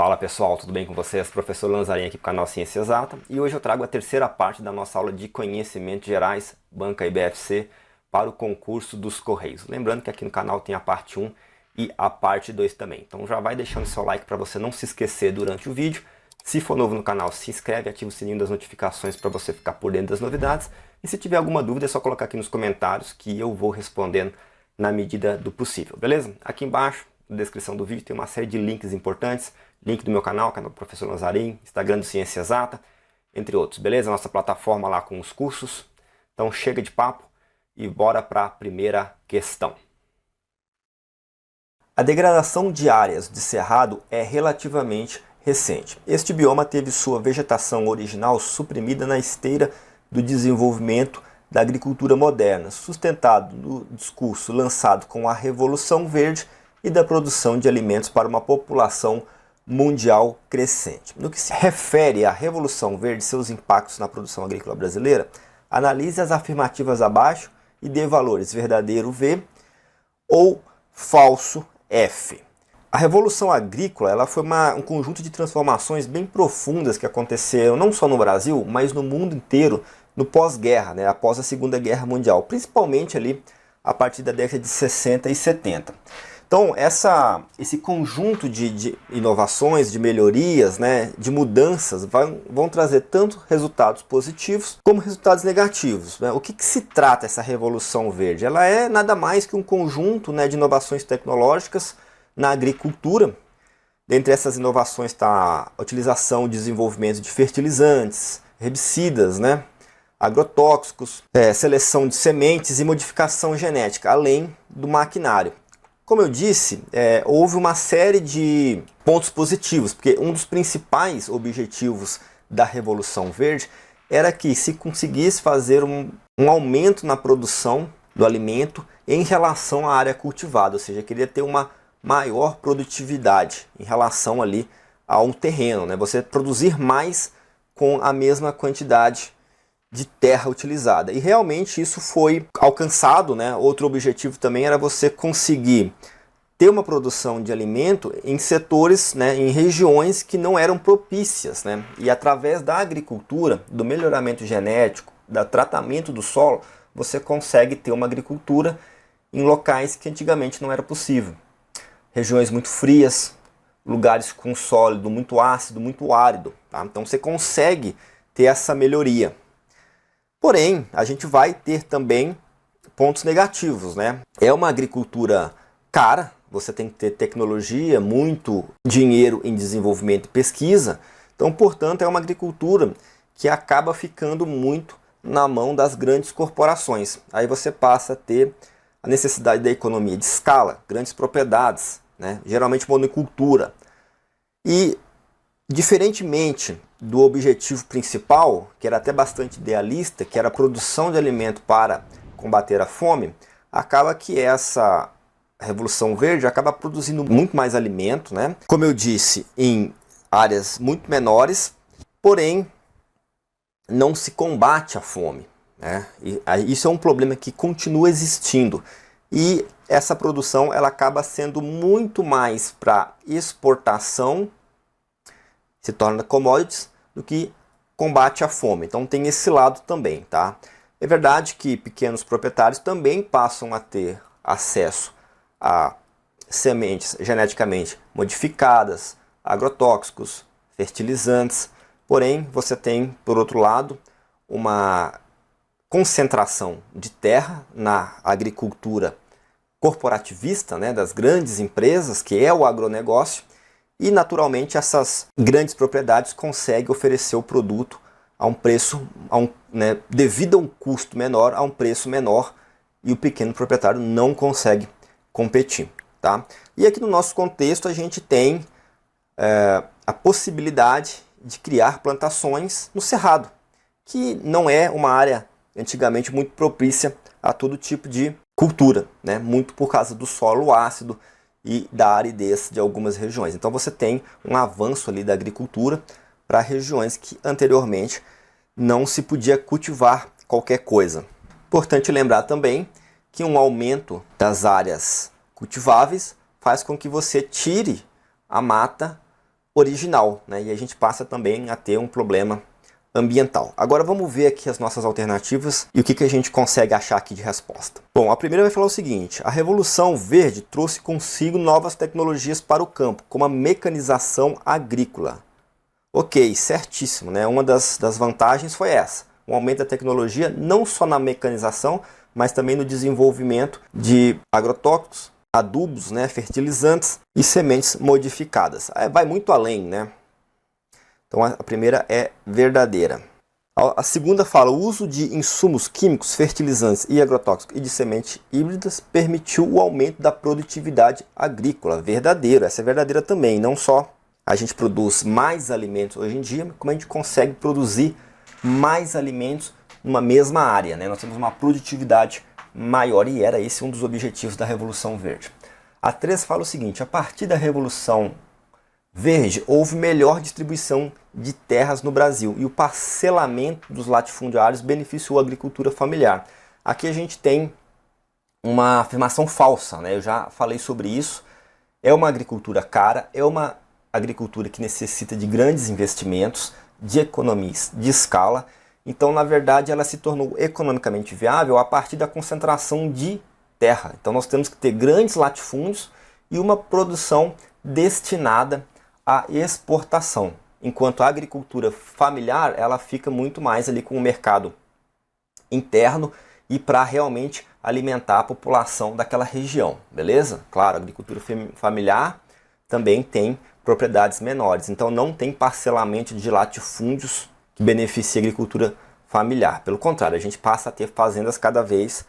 Fala pessoal, tudo bem com vocês? Professor Lanzarin aqui para o canal Ciência Exata e hoje eu trago a terceira parte da nossa aula de Conhecimentos Gerais, Banca IBFC, para o concurso dos Correios. Lembrando que aqui no canal tem a parte 1 e a parte 2 também. Então já vai deixando seu like para você não se esquecer durante o vídeo. Se for novo no canal, se inscreve, ativa o sininho das notificações para você ficar por dentro das novidades. E se tiver alguma dúvida é só colocar aqui nos comentários que eu vou respondendo na medida do possível, beleza? Aqui embaixo, na descrição do vídeo, tem uma série de links importantes. Link do meu canal do Professor Lanzarin, Instagram do Ciência Exata, entre outros, beleza? Nossa plataforma lá com os cursos. Então chega de papo e bora para a primeira questão. A degradação de áreas de cerrado é relativamente recente. Este bioma teve sua vegetação original suprimida na esteira do desenvolvimento da agricultura moderna, sustentado no discurso lançado com a Revolução Verde e da produção de alimentos para uma população mundial crescente. No que se refere à Revolução Verde e seus impactos na produção agrícola brasileira, analise as afirmativas abaixo e dê valores verdadeiro V ou falso F. A Revolução Agrícola ela foi um conjunto de transformações bem profundas que aconteceram não só no Brasil, mas no mundo inteiro no pós-guerra, né, após a Segunda Guerra Mundial, principalmente ali a partir da década de 60 e 70. Então, esse conjunto de inovações, de melhorias, né, de mudanças, vão trazer tanto resultados positivos como resultados negativos, né? O que se trata essa Revolução Verde? Ela é nada mais que um conjunto, né, de inovações tecnológicas na agricultura. Dentre essas inovações está a utilização e desenvolvimento de fertilizantes, herbicidas, né, agrotóxicos, seleção de sementes e modificação genética, além do maquinário. Como eu disse, houve uma série de pontos positivos, porque um dos principais objetivos da Revolução Verde era que se conseguisse fazer um aumento na produção do alimento em relação à área cultivada, ou seja, queria ter uma maior produtividade em relação ali a um terreno, né? Você produzir mais com a mesma quantidade de terra utilizada. E realmente isso foi alcançado, né? Outro objetivo também era você conseguir ter uma produção de alimento em setores, né, em regiões que não eram propícias, né? E através da agricultura, do melhoramento genético, do tratamento do solo, você consegue ter uma agricultura em locais que antigamente não era possível. Regiões muito frias, lugares com sólido muito ácido, muito árido, tá? Então você consegue ter essa melhoria. Porém, a gente vai ter também pontos negativos, né? É uma agricultura cara, você tem que ter tecnologia, muito dinheiro em desenvolvimento e pesquisa. Então, portanto, é uma agricultura que acaba ficando muito na mão das grandes corporações. Aí você passa a ter a necessidade da economia de escala, grandes propriedades, né? Geralmente monocultura. E, diferentemente do objetivo principal, que era até bastante idealista, que era a produção de alimento para combater a fome, acaba que essa Revolução Verde acaba produzindo muito mais alimento, né? Como eu disse, em áreas muito menores, porém não se combate a fome, né? E isso é um problema que continua existindo. E essa produção ela acaba sendo muito mais para exportação, se torna commodities, do que combate à fome. Então tem esse lado também, tá? É verdade que pequenos proprietários também passam a ter acesso a sementes geneticamente modificadas, agrotóxicos, fertilizantes. Porém, você tem, por outro lado, uma concentração de terra na agricultura corporativista, né, das grandes empresas, que é o agronegócio. E, naturalmente, essas grandes propriedades conseguem oferecer o produto a um preço, devido a um custo menor, a um preço menor, e o pequeno proprietário não consegue competir. Tá? E aqui no nosso contexto a gente tem a possibilidade de criar plantações no cerrado, que não é uma área antigamente muito propícia a todo tipo de cultura, né? Muito por causa do solo ácido e da aridez de algumas regiões. Então você tem um avanço ali da agricultura para regiões que anteriormente não se podia cultivar qualquer coisa. Importante lembrar também que um aumento das áreas cultiváveis faz com que você tire a mata original, né? E a gente passa também a ter um problema ambiental. Agora vamos ver aqui as nossas alternativas e o que a gente consegue achar aqui de resposta. Bom, a primeira vai falar o seguinte: a Revolução Verde trouxe consigo novas tecnologias para o campo, como a mecanização agrícola. Ok, certíssimo, né? Uma das vantagens foi essa, o aumento da tecnologia não só na mecanização, mas também no desenvolvimento de agrotóxicos, adubos, né, fertilizantes e sementes modificadas. Vai muito além, né? Então a primeira é verdadeira. A segunda fala: o uso de insumos químicos, fertilizantes e agrotóxicos e de sementes híbridas permitiu o aumento da produtividade agrícola. Verdadeiro, essa é verdadeira também. Não só a gente produz mais alimentos hoje em dia, mas como a gente consegue produzir mais alimentos numa mesma área, né? Nós temos uma produtividade maior e era esse um dos objetivos da Revolução Verde. A 3 fala o seguinte: a partir da Revolução Verde, houve melhor distribuição de terras no Brasil e o parcelamento dos latifundiários beneficiou a agricultura familiar. Aqui a gente tem uma afirmação falsa, né? Eu já falei sobre isso. É uma agricultura cara, é uma agricultura que necessita de grandes investimentos, de economias de escala. Então, na verdade, ela se tornou economicamente viável a partir da concentração de terra. Então, nós temos que ter grandes latifúndios e uma produção destinada à exportação, enquanto a agricultura familiar ela fica muito mais ali com o mercado interno e para realmente alimentar a população daquela região, beleza? Claro, a agricultura familiar também tem propriedades menores, então não tem parcelamento de latifúndios que beneficia a agricultura familiar. Pelo contrário, a gente passa a ter fazendas cada vez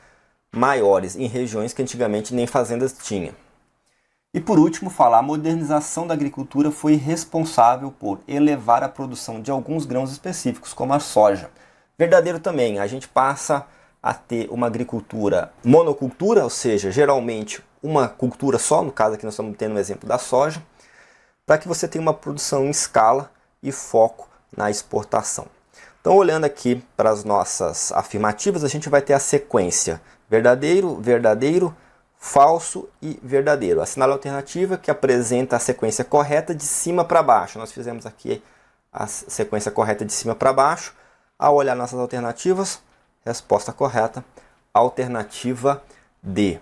maiores em regiões que antigamente nem fazendas tinha. E por último, falar: a modernização da agricultura foi responsável por elevar a produção de alguns grãos específicos, como a soja. Verdadeiro também, a gente passa a ter uma agricultura monocultura, ou seja, geralmente uma cultura só, no caso aqui nós estamos tendo um exemplo da soja, para que você tenha uma produção em escala e foco na exportação. Então, olhando aqui para as nossas afirmativas, a gente vai ter a sequência verdadeiro, verdadeiro, falso e verdadeiro. Assinale a alternativa que apresenta a sequência correta de cima para baixo. Nós fizemos aqui a sequência correta de cima para baixo. Ao olhar nossas alternativas, resposta correta, alternativa D.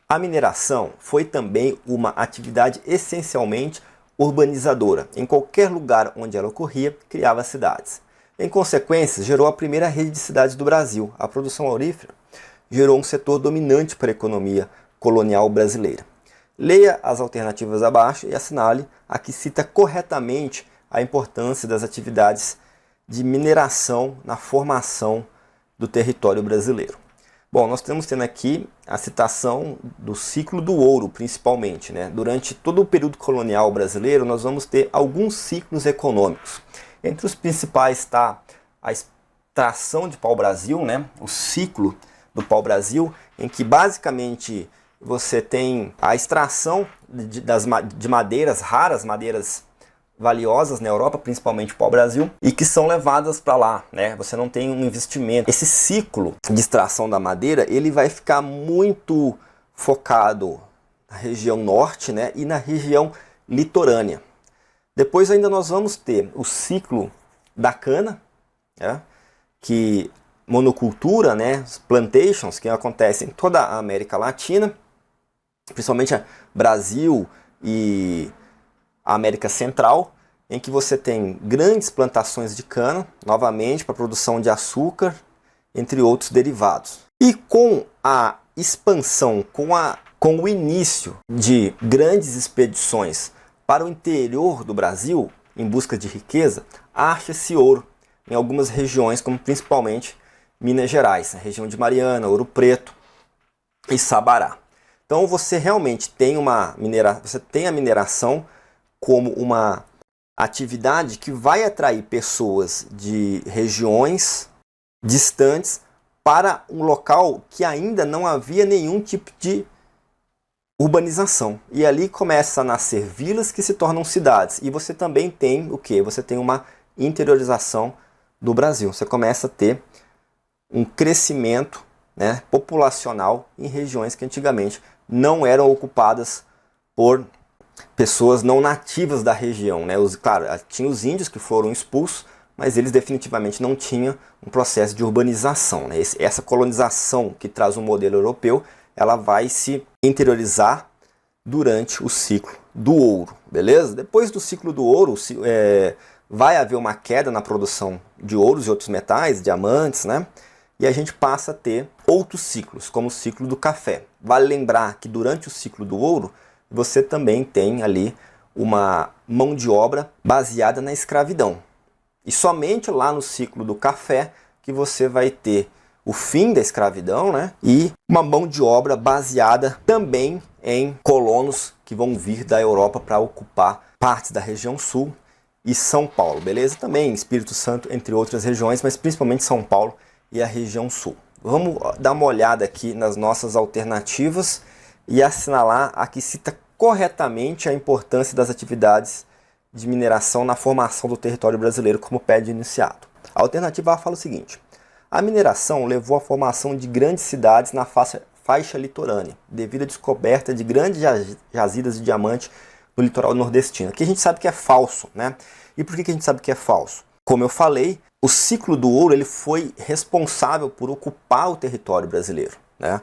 A mineração foi também uma atividade essencialmente urbanizadora. Em qualquer lugar onde ela ocorria, criava cidades. Em consequência, gerou a primeira rede de cidades do Brasil. A produção aurífera gerou um setor dominante para a economia colonial brasileira. Leia as alternativas abaixo e assinale a que cita corretamente a importância das atividades de mineração na formação do território brasileiro. Bom, nós estamos tendo aqui a citação do ciclo do ouro, principalmente, né? Durante todo o período colonial brasileiro, nós vamos ter alguns ciclos econômicos. Entre os principais está a extração de pau-brasil, né? O ciclo do pau-brasil, em que basicamente você tem a extração de madeiras raras, madeiras valiosas na Europa, principalmente o pau-brasil, e que são levadas para lá, né? Você não tem um investimento. Esse ciclo de extração da madeira, ele vai ficar muito focado na região norte, né? E na região litorânea. Depois ainda nós vamos ter o ciclo da cana, né? Que monocultura, né? Plantations, que acontecem em toda a América Latina, principalmente Brasil e a América Central, em que você tem grandes plantações de cana, novamente para produção de açúcar, entre outros derivados. E com a expansão, com o início de grandes expedições para o interior do Brasil, em busca de riqueza, acha-se ouro em algumas regiões, como principalmente Minas Gerais, a região de Mariana, Ouro Preto e Sabará. Então você realmente tem você tem a mineração como uma atividade que vai atrair pessoas de regiões distantes para um local que ainda não havia nenhum tipo de urbanização. E ali começa a nascer vilas que se tornam cidades. E você também tem o quê? Você tem uma interiorização do Brasil. Você começa a ter um crescimento, né, populacional em regiões que antigamente não eram ocupadas por pessoas não nativas da região, né? Claro, tinha os índios que foram expulsos, mas eles definitivamente não tinham um processo de urbanização, né? Essa colonização que traz um modelo europeu, ela vai se interiorizar durante o ciclo do ouro, beleza? Depois do ciclo do ouro, vai haver uma queda na produção de ouros e outros metais, diamantes, né? E a gente passa a ter outros ciclos, como o ciclo do café. Vale lembrar que durante o ciclo do ouro, você também tem ali uma mão de obra baseada na escravidão. E somente lá no ciclo do café que você vai ter o fim da escravidão, né? E uma mão de obra baseada também em colonos que vão vir da Europa para ocupar partes da região sul e São Paulo, beleza? Também Espírito Santo, entre outras regiões, mas principalmente São Paulo e a região sul. Vamos dar uma olhada aqui nas nossas alternativas e assinalar a que cita corretamente a importância das atividades de mineração na formação do território brasileiro como pede iniciado. A alternativa A fala o seguinte: a mineração levou à formação de grandes cidades na faixa litorânea, devido à descoberta de grandes jazidas de diamante no litoral nordestino. Aqui a gente sabe que é falso, né? E por que a gente sabe que é falso? Como eu falei, o ciclo do ouro ele foi responsável por ocupar o território brasileiro, né?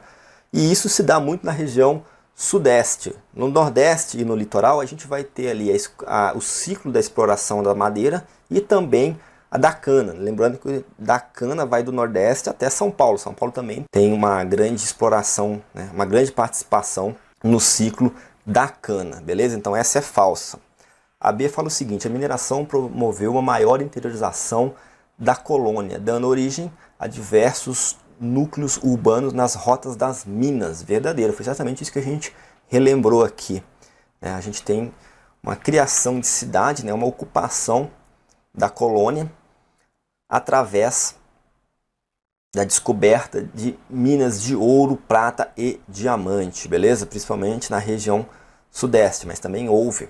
E isso se dá muito na região sudeste. No nordeste e no litoral a gente vai ter ali o ciclo da exploração da madeira e também a da cana. Lembrando que da cana vai do nordeste até São Paulo. São Paulo também tem uma grande exploração, né? Uma grande participação no ciclo da cana, beleza? Então essa é falsa. A B fala o seguinte: a mineração promoveu uma maior interiorização da colônia, dando origem a diversos núcleos urbanos nas rotas das minas. Verdadeiro, foi exatamente isso que a gente relembrou aqui, né? A gente tem uma criação de cidade, né? Uma ocupação da colônia através da descoberta de minas de ouro, prata e diamante, beleza? Principalmente na região sudeste, mas também houve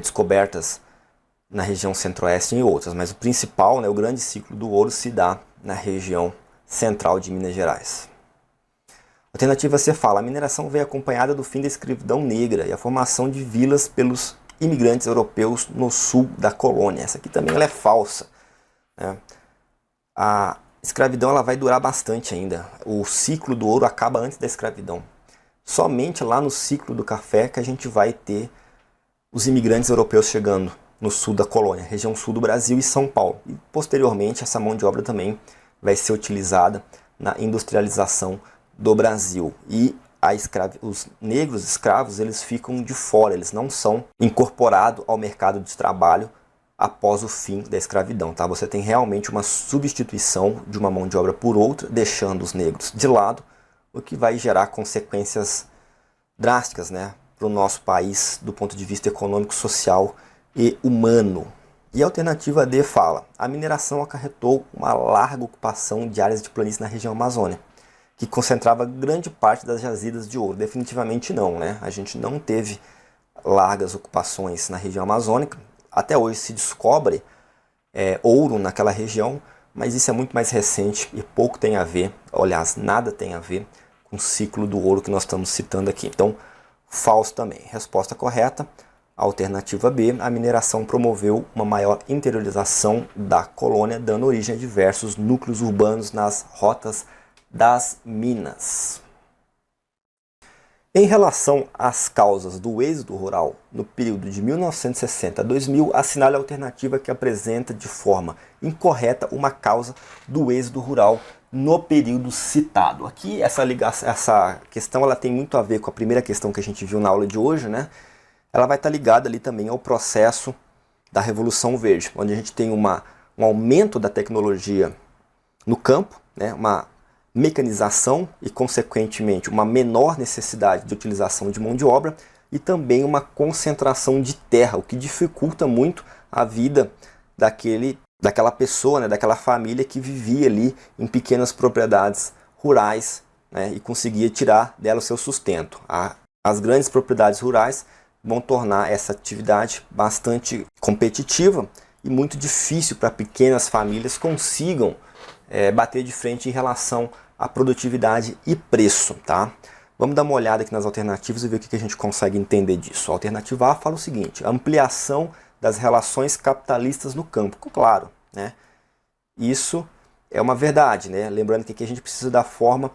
descobertas na região centro-oeste e outras, mas o principal, né, o grande ciclo do ouro se dá na região central de Minas Gerais. Alternativa C fala: a mineração veio acompanhada do fim da escravidão negra e a formação de vilas pelos imigrantes europeus no sul da colônia. Essa aqui também ela é falsa, né? A escravidão ela vai durar bastante ainda. O ciclo do ouro acaba antes da escravidão. Somente lá no ciclo do café que a gente vai ter os imigrantes europeus chegando no sul da colônia, região sul do Brasil e São Paulo. E posteriormente essa mão de obra também vai ser utilizada na industrialização do Brasil. E os negros escravos eles ficam de fora, eles não são incorporados ao mercado de trabalho após o fim da escravidão, tá? Você tem realmente uma substituição de uma mão de obra por outra, deixando os negros de lado, o que vai gerar consequências drásticas, né, para o nosso país do ponto de vista econômico, social e humano. E a alternativa D fala: a mineração acarretou uma larga ocupação de áreas de planície na região Amazônia, que concentrava grande parte das jazidas de ouro. Definitivamente não, né? A gente não teve largas ocupações na região amazônica. Até hoje se descobre ouro naquela região, mas isso é muito mais recente e pouco tem a ver, aliás, nada tem a ver com o ciclo do ouro que nós estamos citando aqui. Então, falso também. Resposta correta, alternativa B: a mineração promoveu uma maior interiorização da colônia, dando origem a diversos núcleos urbanos nas rotas das minas. Em relação às causas do êxodo rural no período de 1960 a 2000, assinale a alternativa que apresenta de forma incorreta uma causa do êxodo rural no período citado. Aqui essa questão ela tem muito a ver com a primeira questão que a gente viu na aula de hoje, né? Ela vai estar ligada ali também ao processo da Revolução Verde, onde a gente tem um aumento da tecnologia no campo, né? Uma mecanização e, consequentemente, uma menor necessidade de utilização de mão de obra e também uma concentração de terra, o que dificulta muito a vida daquela pessoa, né, daquela família que vivia ali em pequenas propriedades rurais, né, e conseguia tirar dela o seu sustento. As grandes propriedades rurais vão tornar essa atividade bastante competitiva e muito difícil para pequenas famílias consigam bater de frente em relação à produtividade e preço, tá? Vamos dar uma olhada aqui nas alternativas e ver o que a gente consegue entender disso. A alternativa A fala o seguinte: ampliação das relações capitalistas no campo. Claro, né? Isso é uma verdade, né? Lembrando que aqui a gente precisa da forma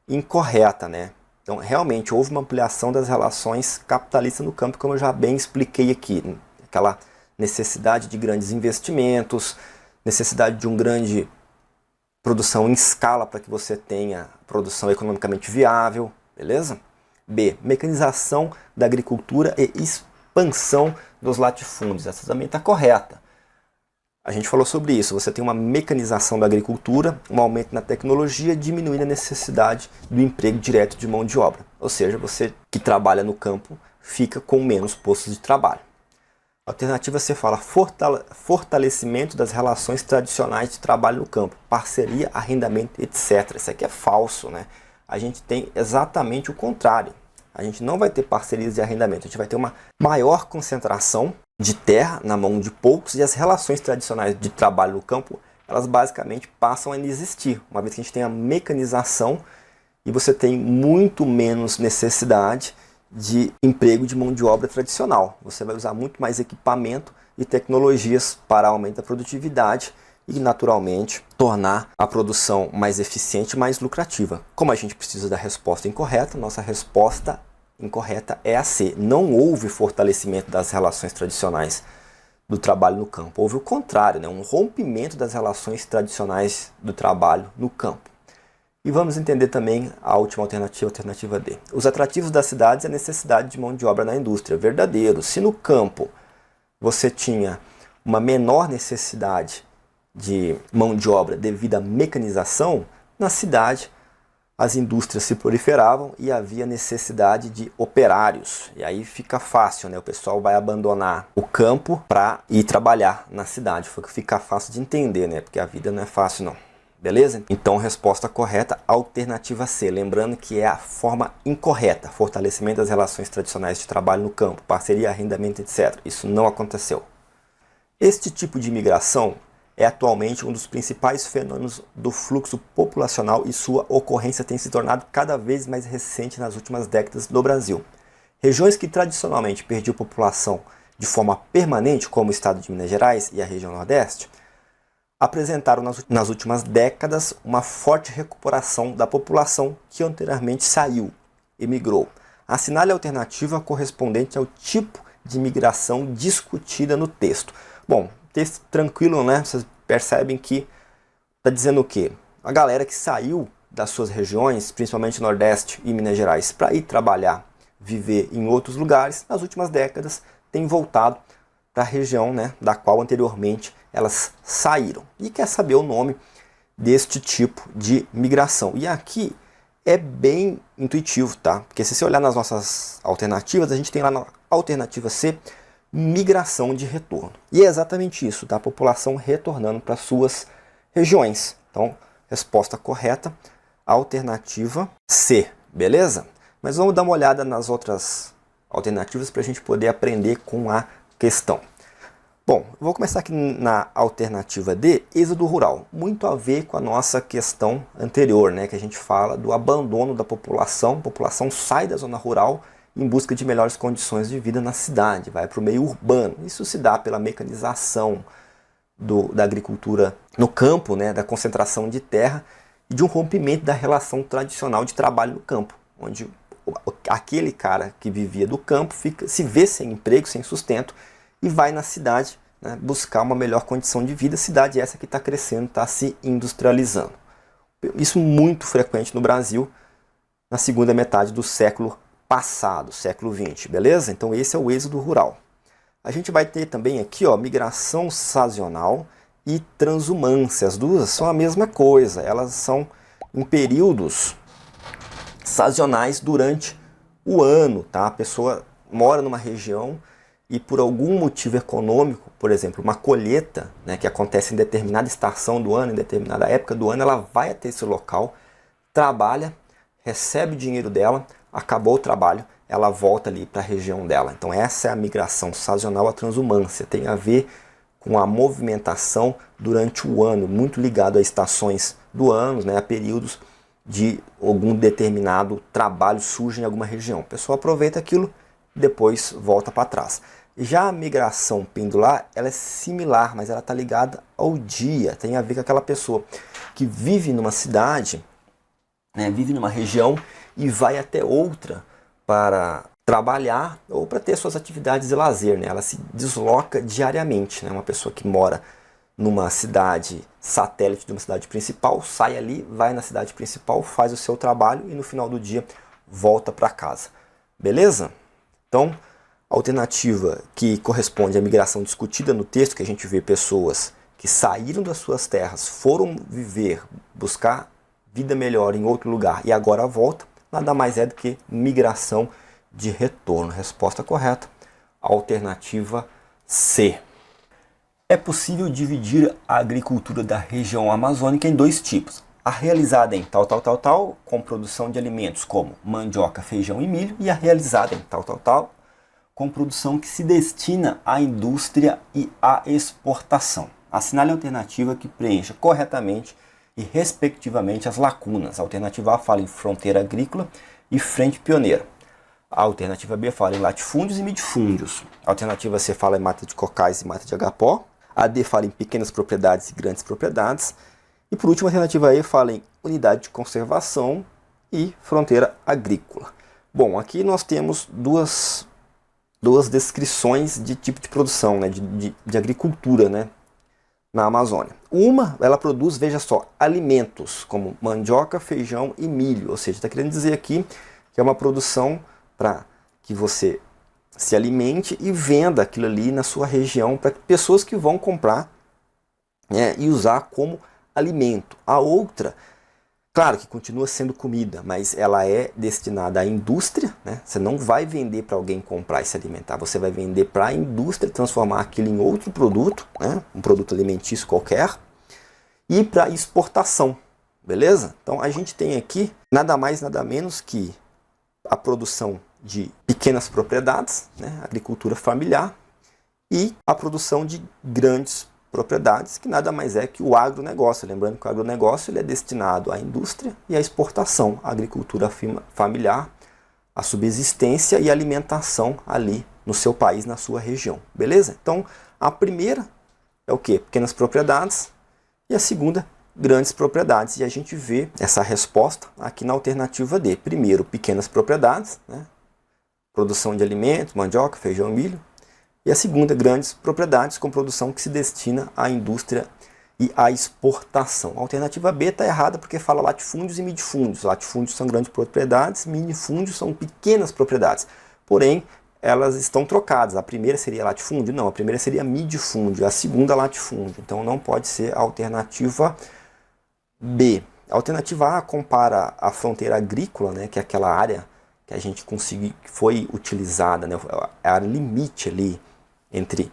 incorreta, né? Então, realmente, houve uma ampliação das relações capitalistas no campo, como eu já bem expliquei aqui. Aquela necessidade de grandes investimentos, necessidade de uma grande produção em escala para que você tenha produção economicamente viável, beleza? B, mecanização da agricultura e expansão dos latifúndios. Essa também está correta. A gente falou sobre isso. Você tem uma mecanização da agricultura, um aumento na tecnologia, diminuindo a necessidade do emprego direto de mão de obra. Ou seja, você que trabalha no campo fica com menos postos de trabalho. A alternativa C fala fortalecimento das relações tradicionais de trabalho no campo, parceria, arrendamento, etc. Isso aqui é falso, né? A gente tem exatamente o contrário. A gente não vai ter parcerias de arrendamento, a gente vai ter uma maior concentração de terra na mão de poucos, e as relações tradicionais de trabalho no campo, elas basicamente passam a existir, uma vez que a gente tem a mecanização e você tem muito menos necessidade de emprego de mão de obra tradicional. Você vai usar muito mais equipamento e tecnologias para aumento da produtividade e, naturalmente, tornar a produção mais eficiente e mais lucrativa. Como a gente precisa da resposta incorreta, nossa resposta incorreta é a C. Não houve fortalecimento das relações tradicionais do trabalho no campo. Houve o contrário, né? Um rompimento das relações tradicionais do trabalho no campo. E vamos entender também a última alternativa, a alternativa D. Os atrativos das cidades é a necessidade de mão de obra na indústria. Verdadeiro. Se no campo você tinha uma menor necessidade de mão de obra devido à mecanização, na cidade as indústrias se proliferavam e havia necessidade de operários. E aí fica fácil, né? O pessoal vai abandonar o campo para ir trabalhar na cidade. Fica fácil de entender, né? Porque a vida não é fácil, não. Beleza? Então, resposta correta, alternativa C. Lembrando que é a forma incorreta. Fortalecimento das relações tradicionais de trabalho no campo, parceria, arrendamento, etc. Isso não aconteceu. Este tipo de imigração é atualmente um dos principais fenômenos do fluxo populacional e sua ocorrência tem se tornado cada vez mais recente nas últimas décadas no Brasil. Regiões que tradicionalmente perdiam população de forma permanente, como o estado de Minas Gerais e a região Nordeste, apresentaram nas últimas décadas uma forte recuperação da população que anteriormente saiu, emigrou. Assinale a alternativa correspondente ao tipo de imigração discutida no texto. Bom, texto tranquilo, né? Vocês percebem que está dizendo o quê? A galera que saiu das suas regiões, principalmente Nordeste e Minas Gerais, para ir trabalhar, viver em outros lugares, nas últimas décadas tem voltado para a região, né, da qual anteriormente elas saíram. E quer saber o nome deste tipo de migração. E aqui é bem intuitivo, tá? Porque se você olhar nas nossas alternativas, a gente tem lá na alternativa C, migração de retorno. E é exatamente isso, tá? A população retornando para suas regiões. Então, resposta correta, alternativa C, beleza? Mas vamos dar uma olhada nas outras alternativas para a gente poder aprender com a questão. Bom, eu vou começar aqui na alternativa D, êxodo rural. Muito a ver com a nossa questão anterior, né? Que a gente fala do abandono da população. A população sai da zona rural em busca de melhores condições de vida na cidade, vai para o meio urbano. Isso se dá pela mecanização da agricultura no campo, né, da concentração de terra e de um rompimento da relação tradicional de trabalho no campo, onde aquele cara que vivia do campo se vê sem emprego, sem sustento e vai na cidade, né, buscar uma melhor condição de vida. Cidade essa que está crescendo, está se industrializando. Isso muito frequente no Brasil na segunda metade do século passado, século XX, beleza? Então esse é o êxodo rural. A gente vai ter também aqui, ó, migração sazonal e transhumância. As duas são a mesma coisa, elas são em períodos sazonais durante o ano, tá? A pessoa mora numa região e por algum motivo econômico, por exemplo, uma colheita, né, que acontece em determinada estação do ano, em determinada época do ano, ela vai até esse local, trabalha, recebe o dinheiro dela, acabou o trabalho, ela volta ali para a região dela. Então essa é a migração sazonal, a transhumância. Tem a ver com a movimentação durante o ano, muito ligado a estações do ano, né, a períodos de algum determinado trabalho surge em alguma região. A pessoa aproveita aquilo e depois volta para trás. Já a migração pendular, ela é similar, mas ela está ligada ao dia. Tem a ver com aquela pessoa que vive numa cidade, né, vive numa região e vai até outra para trabalhar ou para ter suas atividades de lazer. Né? Ela se desloca diariamente. Né? Uma pessoa que mora numa cidade satélite de uma cidade principal, sai ali, vai na cidade principal, faz o seu trabalho e no final do dia volta para casa. Beleza? Então, a alternativa que corresponde à migração discutida no texto, que a gente vê pessoas que saíram das suas terras, foram viver, buscar vida melhor em outro lugar e agora volta, nada mais é do que migração de retorno. Resposta correta, alternativa C. É possível dividir a agricultura da região amazônica em dois tipos. A realizada em tal, com produção de alimentos como mandioca, feijão e milho, e a realizada em tal, com produção que se destina à indústria e à exportação. Assinale a alternativa que preencha corretamente e respectivamente as lacunas. A alternativa A fala em fronteira agrícola e frente pioneira. A alternativa B fala em latifúndios e midifúndios. A alternativa C fala em mata de cocais e mata de agapó. A D fala em pequenas propriedades e grandes propriedades. E por último, a alternativa E fala em unidade de conservação e fronteira agrícola. Bom, aqui nós temos duas descrições de tipo de produção, né, de agricultura, né, na Amazônia. Uma, ela produz, veja só, alimentos como mandioca, feijão e milho. Ou seja, está querendo dizer aqui que é uma produção para que você se alimente e venda aquilo ali na sua região para pessoas que vão comprar, né, e usar como alimento. A outra, claro que continua sendo comida, mas ela é destinada à indústria, né? Você não vai vender para alguém comprar e se alimentar, você vai vender para a indústria, transformar aquilo em outro produto, né? Um produto alimentício qualquer, e para exportação, beleza? Então a gente tem aqui nada mais, nada menos que a produção de pequenas propriedades, né? Agricultura familiar, e a produção de grandes propriedades, que nada mais é que o agronegócio. Lembrando que o agronegócio ele é destinado à indústria e à exportação, à agricultura familiar, à subsistência e alimentação ali no seu país, na sua região. Beleza? Então, a primeira é o quê? Pequenas propriedades, e a segunda, grandes propriedades. E a gente vê essa resposta aqui na alternativa D. Primeiro, pequenas propriedades, né? Produção de alimentos, mandioca, feijão e milho. E a segunda, grandes propriedades com produção que se destina à indústria e à exportação. A alternativa B está errada porque fala latifúndios e midifúndios. Latifúndios são grandes propriedades, minifúndios são pequenas propriedades. Porém, elas estão trocadas. A primeira seria latifúndio? Não, a primeira seria midifúndio, a segunda latifúndio. Então não pode ser a alternativa B. A alternativa A compara a fronteira agrícola, né, que é aquela área que a gente conseguiu, que foi utilizada, né, a área limite ali entre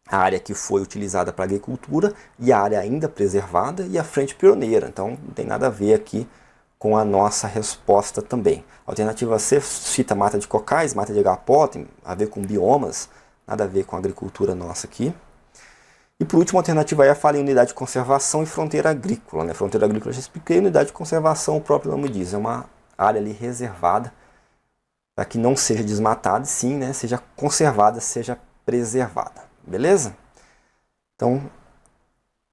a área que foi utilizada para agricultura e a área ainda preservada e a frente pioneira. Então não tem nada a ver aqui com a nossa resposta também. A alternativa C cita mata de cocais, mata de agapó, tem a ver com biomas, nada a ver com a agricultura nossa aqui. E por último, a alternativa E fala em unidade de conservação e fronteira agrícola. Né? Fronteira agrícola eu já expliquei, unidade de conservação, o próprio nome diz, é uma área ali reservada para que não seja desmatada, sim, né, seja conservada, seja preservada. Beleza? Então,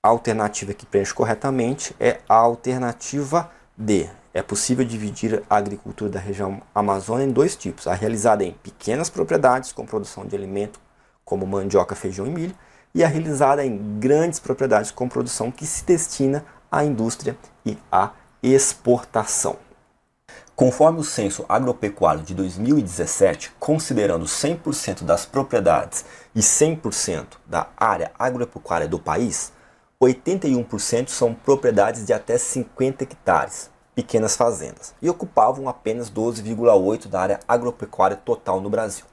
a alternativa que preenche corretamente é a alternativa D. É possível dividir a agricultura da região Amazônia em dois tipos. A realizada em pequenas propriedades com produção de alimento como mandioca, feijão e milho, e a realizada em grandes propriedades com produção que se destina à indústria e à exportação. Conforme o Censo Agropecuário de 2017, considerando 100% das propriedades e 100% da área agropecuária do país, 81% são propriedades de até 50 hectares, pequenas fazendas, e ocupavam apenas 12,8% da área agropecuária total no Brasil.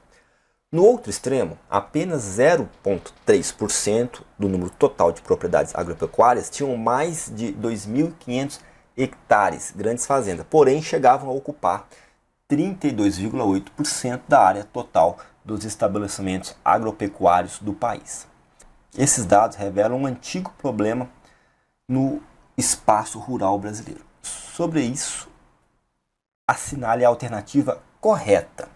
No outro extremo, apenas 0,3% do número total de propriedades agropecuárias tinham mais de 2.500 hectares, grandes fazendas, porém chegavam a ocupar 32,8% da área total dos estabelecimentos agropecuários do país. Esses dados revelam um antigo problema no espaço rural brasileiro. Sobre isso, assinale a alternativa correta.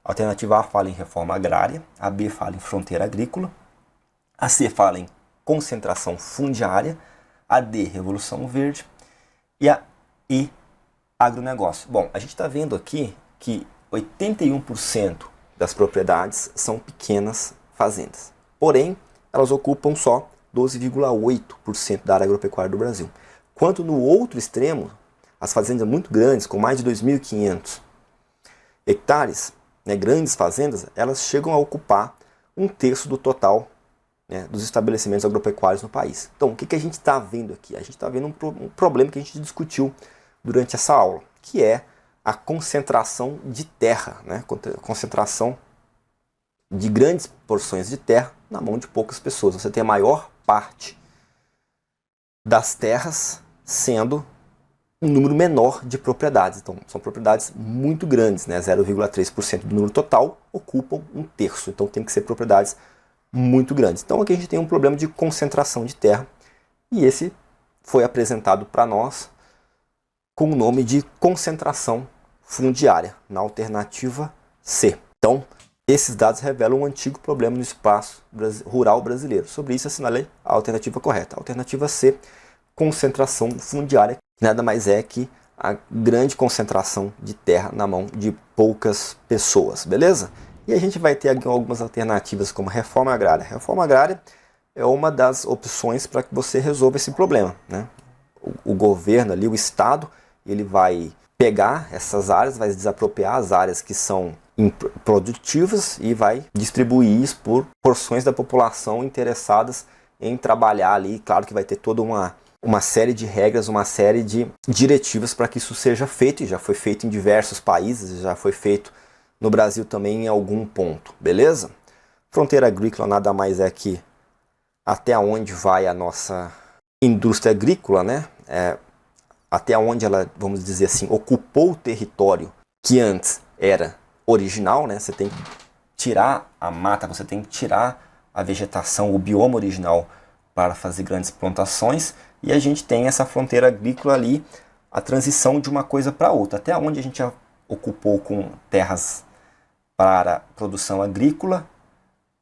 A alternativa A fala em reforma agrária, a B fala em fronteira agrícola, a C fala em concentração fundiária, a D, revolução verde e a E, agronegócio. Bom, a gente está vendo aqui que 81% das propriedades são pequenas fazendas. Porém, elas ocupam só 12,8% da área agropecuária do Brasil. Quanto no outro extremo, as fazendas muito grandes, com mais de 2.500 hectares, né, grandes fazendas, elas chegam a ocupar 1/3 do total, né, dos estabelecimentos agropecuários no país. Então, o que a gente está vendo aqui? A gente está vendo um problema que a gente discutiu durante essa aula, que é a concentração de terra, né? Concentração de grandes porções de terra na mão de poucas pessoas. Você tem a maior parte das terras sendo um número menor de propriedades. Então, são propriedades muito grandes, né? 0,3% do número total ocupam 1/3. Então, tem que ser propriedades muito grandes. Então, aqui a gente tem um problema de concentração de terra e esse foi apresentado para nós com o nome de concentração fundiária, na alternativa C. Então, esses dados revelam um antigo problema no espaço rural brasileiro. Sobre isso, assinalei a alternativa correta. A alternativa C, concentração fundiária, que nada mais é que a grande concentração de terra na mão de poucas pessoas, beleza? E a gente vai ter aqui algumas alternativas como reforma agrária. Reforma agrária é uma das opções para que você resolva esse problema, né? O governo ali, o Estado, ele vai pegar essas áreas, vai desapropriar as áreas que são improdutivas e vai distribuir isso por porções da população interessadas em trabalhar ali. Claro que vai ter toda uma série de regras, uma série de diretivas para que isso seja feito, e já foi feito em diversos países, já foi feito no Brasil também em algum ponto, beleza? Fronteira agrícola nada mais é que até onde vai a nossa indústria agrícola, né? Até onde ela, vamos dizer assim, ocupou o território que antes era original, né? Você tem que tirar a mata, você tem que tirar a vegetação, o bioma original para fazer grandes plantações, e a gente tem essa fronteira agrícola ali, a transição de uma coisa para outra. Até onde a gente já ocupou com terras para produção agrícola,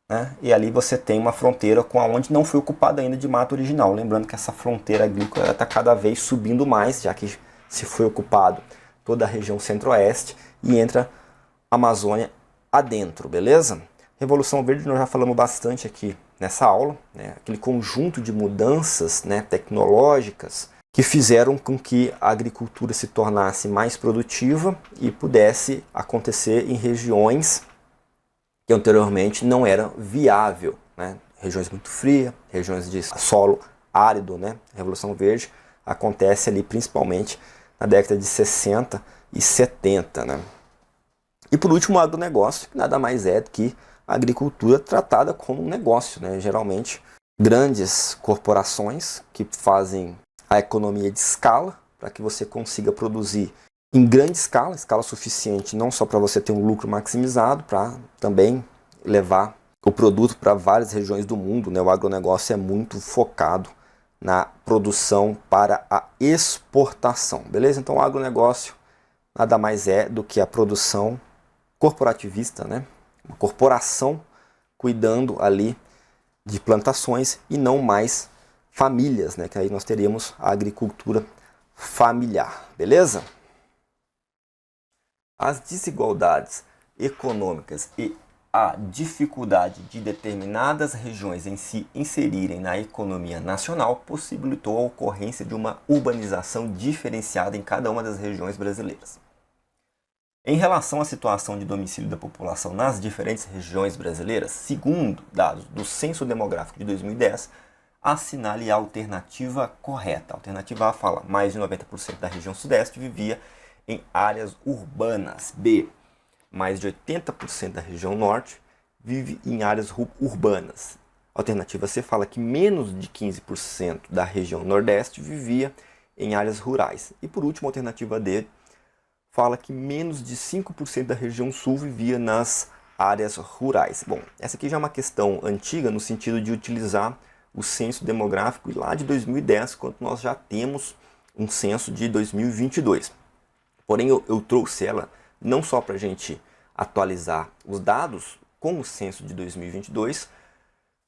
né? E ali você tem uma fronteira com aonde não foi ocupada ainda de mata original. Lembrando que essa fronteira agrícola está cada vez subindo mais, já que se foi ocupado toda a região centro-oeste e entra a Amazônia adentro, beleza? Revolução Verde nós já falamos bastante aqui nessa aula, né? Aquele conjunto de mudanças, né, tecnológicas que fizeram com que a agricultura se tornasse mais produtiva e pudesse acontecer em regiões que anteriormente não era viável, né? Regiões muito frias, regiões de solo árido, né? A Revolução Verde acontece ali principalmente na década de 60 e 70, né? E por último, o agronegócio, que nada mais é do que a agricultura tratada como um negócio, né? Geralmente, grandes corporações que fazem a economia de escala para que você consiga produzir em grande escala, escala suficiente não só para você ter um lucro maximizado, para também levar o produto para várias regiões do mundo, né? O agronegócio é muito focado na produção para a exportação, beleza? Então o agronegócio nada mais é do que a produção corporativista, né? Uma corporação cuidando ali de plantações e não mais famílias, né? Que aí nós teríamos a agricultura familiar, beleza? As desigualdades econômicas e a dificuldade de determinadas regiões em se inserirem na economia nacional possibilitou a ocorrência de uma urbanização diferenciada em cada uma das regiões brasileiras. Em relação à situação de domicílio da população nas diferentes regiões brasileiras, segundo dados do Censo Demográfico de 2010, assinale a alternativa correta. A alternativa A fala: mais de 90% da região sudeste vivia em áreas urbanas. B, mais de 80% da região norte vive em áreas urbanas. A alternativa C fala que menos de 15% da região nordeste vivia em áreas rurais. E por último, a alternativa D fala que menos de 5% da região sul vivia nas áreas rurais. Bom, essa aqui já é uma questão antiga no sentido de utilizar o censo demográfico lá de 2010, quando nós já temos um censo de 2022. Porém, eu trouxe ela não só para a gente atualizar os dados com o censo de 2022,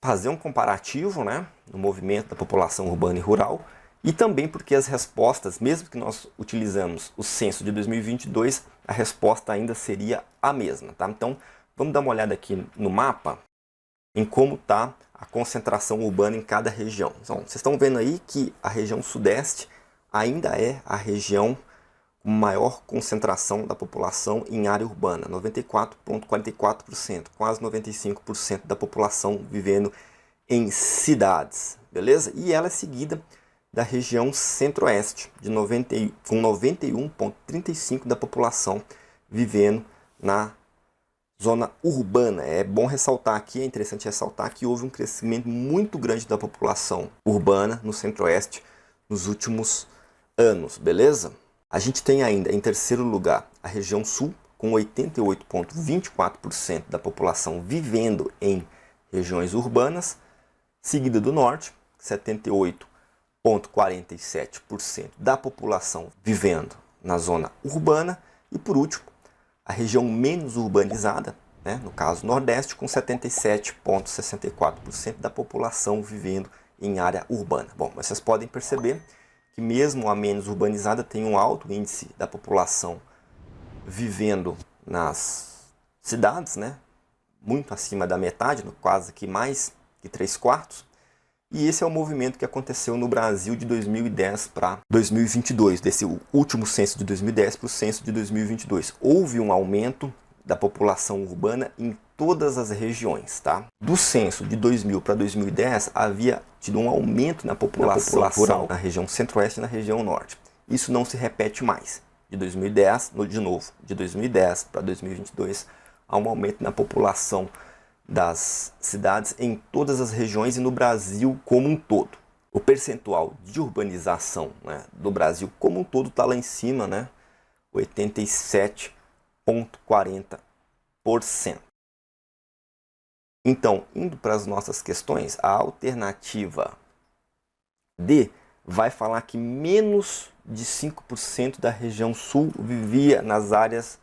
fazer um comparativo, né, no movimento da população urbana e rural, e também porque as respostas, mesmo que nós utilizamos o censo de 2022, a resposta ainda seria a mesma, tá? Então, vamos dar uma olhada aqui no mapa em como está a concentração urbana em cada região. Então, vocês estão vendo aí que a região sudeste ainda é a região com maior concentração da população em área urbana, 94,44%, quase 95% da população vivendo em cidades, beleza? E ela é seguida da região centro-oeste, com 91,35% da população vivendo na zona urbana. É bom ressaltar aqui, é interessante ressaltar que houve um crescimento muito grande da população urbana no centro-oeste nos últimos anos, beleza? A gente tem ainda em terceiro lugar a região sul, com 88,24% da população vivendo em regiões urbanas, seguida do norte, 78,47% da população vivendo na zona urbana, e por último, a região menos urbanizada, né, no caso nordeste, com 77,64% da população vivendo em área urbana. Bom, mas vocês podem perceber que mesmo a menos urbanizada tem um alto índice da população vivendo nas cidades, né, muito acima da metade, quase que mais que 3/4. E esse é o movimento que aconteceu no Brasil de 2010 para 2022, desse último censo de 2010 para o censo de 2022. Houve um aumento da população urbana em todas as regiões, tá? Do censo de 2000 para 2010 havia tido um aumento na população rural na região centro-oeste e na região norte. Isso não se repete mais. De 2010, de novo, de 2010 para 2022, há um aumento na população das cidades em todas as regiões e no Brasil como um todo. O percentual de urbanização, né, do Brasil como um todo está lá em cima, né, 87,40%. Então, indo para as nossas questões, a alternativa D vai falar que menos de 5% da região sul vivia nas áreas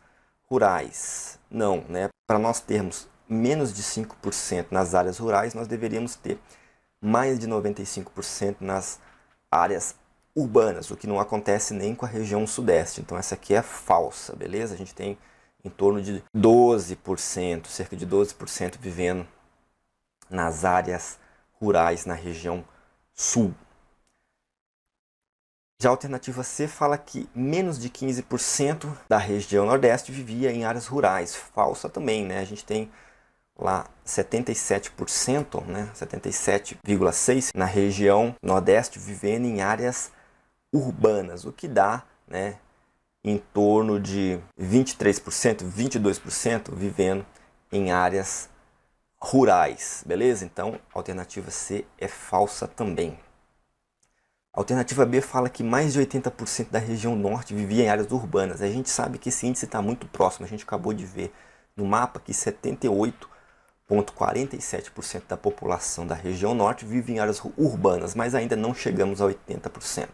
rurais. Não, né? Para nós termos menos de 5% nas áreas rurais, nós deveríamos ter mais de 95% nas áreas urbanas, o que não acontece nem com a região sudeste. Então essa aqui é falsa, beleza? A gente tem em torno de 12%, cerca de 12% vivendo nas áreas rurais na região sul. Já a alternativa C fala que menos de 15% da região nordeste vivia em áreas rurais. Falsa também, né? A gente tem lá 77%, né? 77,6% na região nordeste vivendo em áreas urbanas, o que dá, né, em torno de 23%, 22% vivendo em áreas rurais, beleza? Então, a alternativa C é falsa também. A alternativa B fala que mais de 80% da região norte vivia em áreas urbanas. A gente sabe que esse índice está muito próximo, a gente acabou de ver no mapa que 78,47% da população da região norte vive em áreas urbanas, mas ainda não chegamos a 80%.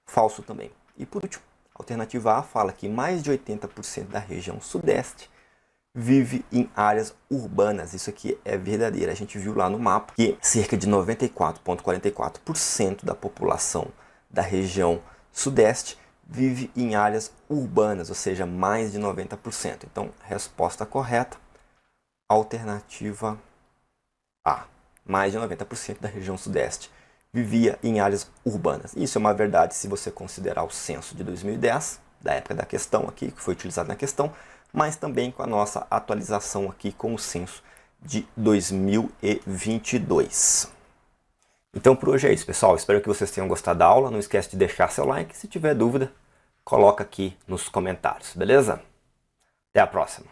Falso também. E por último, a alternativa A fala que mais de 80% da região sudeste vive em áreas urbanas. Isso aqui é verdadeiro. A gente viu lá no mapa que cerca de 94,44% da população da região sudeste vive em áreas urbanas, ou seja, mais de 90%. Então, resposta correta, alternativa A. Mais de 90% da região sudeste vivia em áreas urbanas. Isso é uma verdade se você considerar o censo de 2010, da época da questão aqui, que foi utilizado na questão, mas também com a nossa atualização aqui com o censo de 2022. Então por hoje é isso, pessoal. Espero que vocês tenham gostado da aula. Não esquece de deixar seu like. Se tiver dúvida, coloca aqui nos comentários, beleza? Até a próxima.